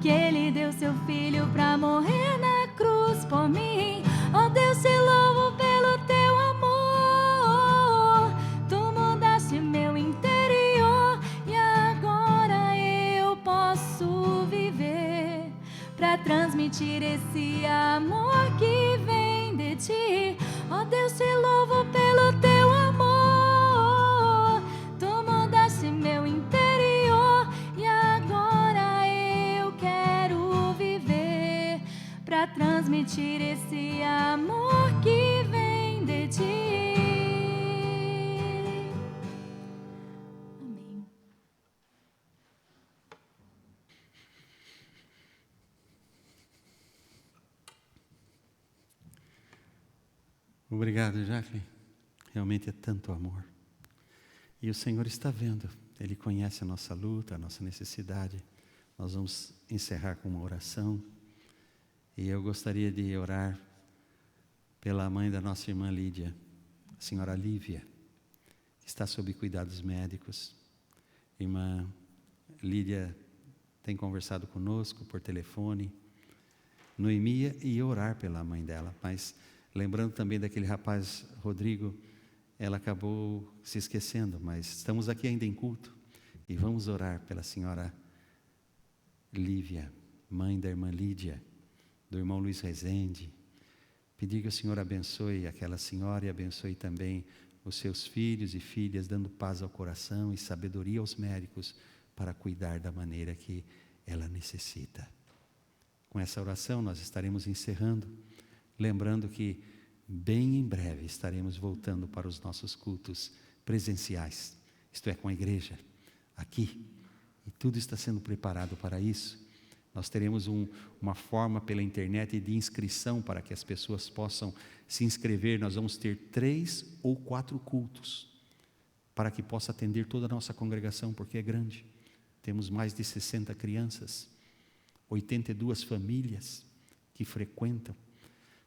que Ele deu seu Filho pra morrer na cruz por mim. Oh Deus, te louvo pelo teu amor. Tu mudaste meu interior e agora eu posso viver pra transmitir esse amor que vem de ti. Oh Deus, te louvo pelo teu amor. Tu mudaste meu interior e agora eu quero viver pra transmitir esse amor que vem de ti. Amém. Obrigado, Jacqueline. Realmente é tanto amor. E o Senhor está vendo. Ele conhece a nossa luta, a nossa necessidade. Nós vamos encerrar com uma oração. E eu gostaria de orar pela mãe da nossa irmã Lídia, a senhora Lívia, que está sob cuidados médicos. Irmã Lídia tem conversado conosco por telefone, Noemia, e orar pela mãe dela. Mas lembrando também daquele rapaz Rodrigo, ela acabou se esquecendo, mas estamos aqui ainda em culto e vamos orar pela senhora Lívia, mãe da irmã Lídia, do irmão Luiz Rezende. Pedir que o Senhor abençoe aquela senhora e abençoe também os seus filhos e filhas, dando paz ao coração e sabedoria aos médicos para cuidar da maneira que ela necessita. Com essa oração nós estaremos encerrando, lembrando que bem em breve estaremos voltando para os nossos cultos presenciais, isto é, com a igreja, aqui, e tudo está sendo preparado para isso. Nós teremos uma forma pela internet de inscrição para que as pessoas possam se inscrever. Nós vamos ter 3 ou 4 cultos, para que possa atender toda a nossa congregação, porque é grande. Temos mais de 60 crianças, 82 famílias que frequentam.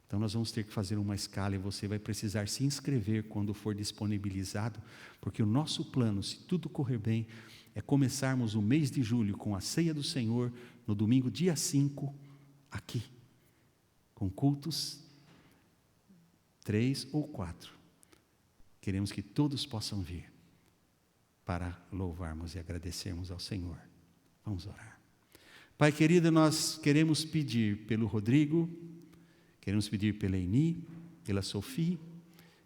Então nós vamos ter que fazer uma escala e você vai precisar se inscrever quando for disponibilizado, porque o nosso plano, se tudo correr bem, é começarmos o mês de julho com a Ceia do Senhor, no domingo dia 5, aqui, com cultos 3 ou 4. Queremos que todos possam vir para louvarmos e agradecermos ao Senhor. Vamos orar. Pai querido, nós queremos pedir pelo Rodrigo, queremos pedir pela Eni, pela Sofia,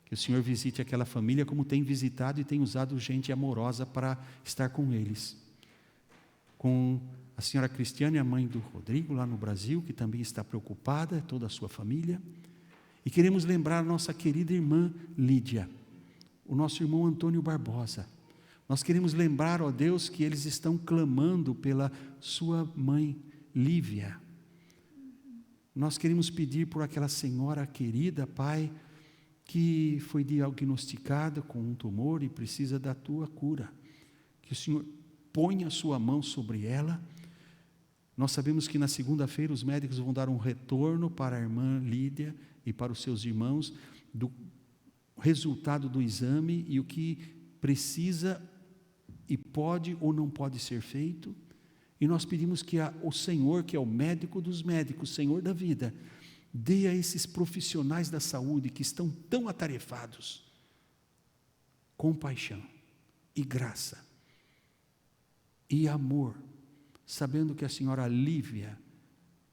que o Senhor visite aquela família como tem visitado e tem usado gente amorosa para estar com eles. Com a senhora Cristiane, a mãe do Rodrigo, lá no Brasil, que também está preocupada, toda a sua família. E queremos lembrar a nossa querida irmã Lídia, o nosso irmão Antônio Barbosa. Nós queremos lembrar, ó Deus, que eles estão clamando pela sua mãe Lívia. Nós queremos pedir por aquela senhora querida, Pai, que foi diagnosticada com um tumor e precisa da tua cura. Que o Senhor ponha a sua mão sobre ela. Nós sabemos que na segunda-feira os médicos vão dar um retorno para a irmã Lídia e para os seus irmãos do resultado do exame e o que precisa e pode ou não pode ser feito. E nós pedimos que o Senhor, que é o médico dos médicos, Senhor da vida, dê a esses profissionais da saúde que estão tão atarefados, compaixão e graça e amor, sabendo que a senhora Lívia,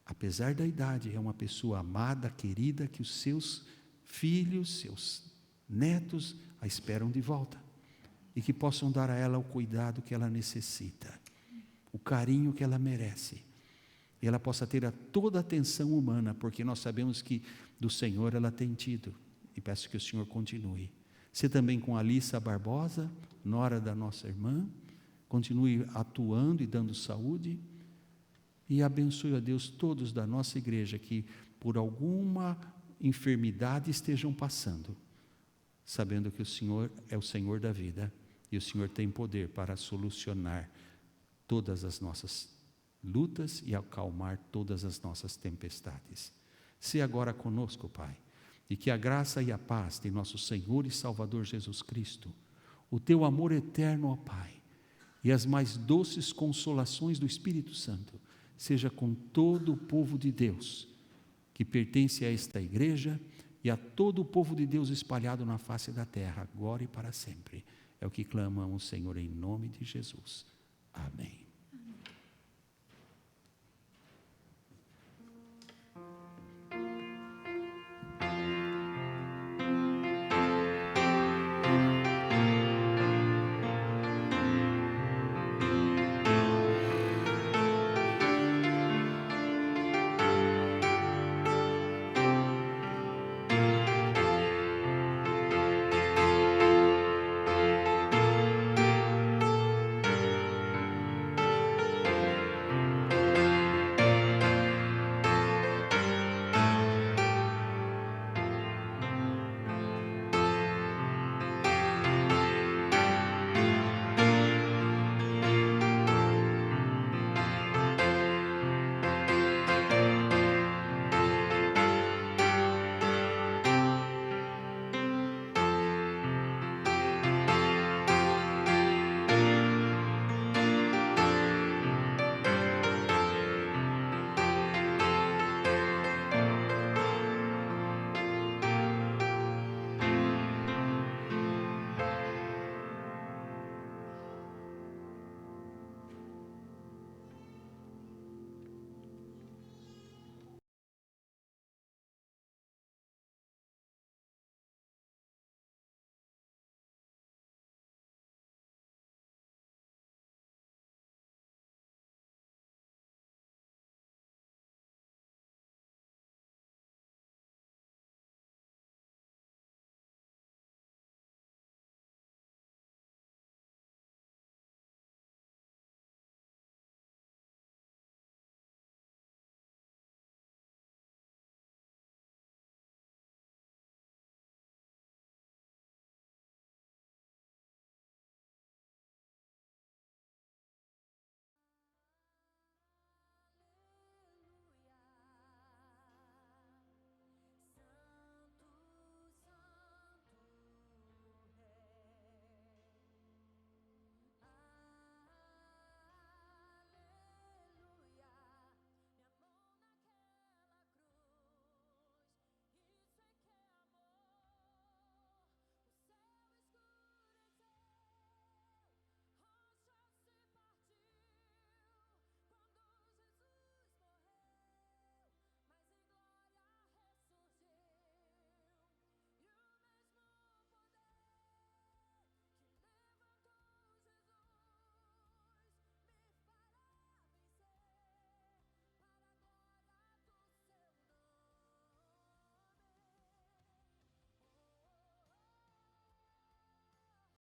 apesar da idade, é uma pessoa amada, querida, que os seus filhos, seus netos a esperam de volta e que possam dar a ela o cuidado que ela necessita, o carinho que ela merece, e ela possa ter toda a atenção humana, porque nós sabemos que do Senhor ela tem tido, e peço que o Senhor continue. Se também com a Alissa Barbosa, nora da nossa irmã, continue atuando e dando saúde, e abençoe a Deus todos da nossa igreja que por alguma enfermidade estejam passando, sabendo que o Senhor é o Senhor da vida, e o Senhor tem poder para solucionar todas as nossas lutas e acalmar todas as nossas tempestades. Se agora conosco, Pai, e que a graça e a paz de nosso Senhor e Salvador Jesus Cristo, o teu amor eterno, ó Pai, e as mais doces consolações do Espírito Santo, seja com todo o povo de Deus, que pertence a esta igreja, e a todo o povo de Deus espalhado na face da terra, agora e para sempre. É o que clamamos, Senhor, em nome de Jesus. Amém.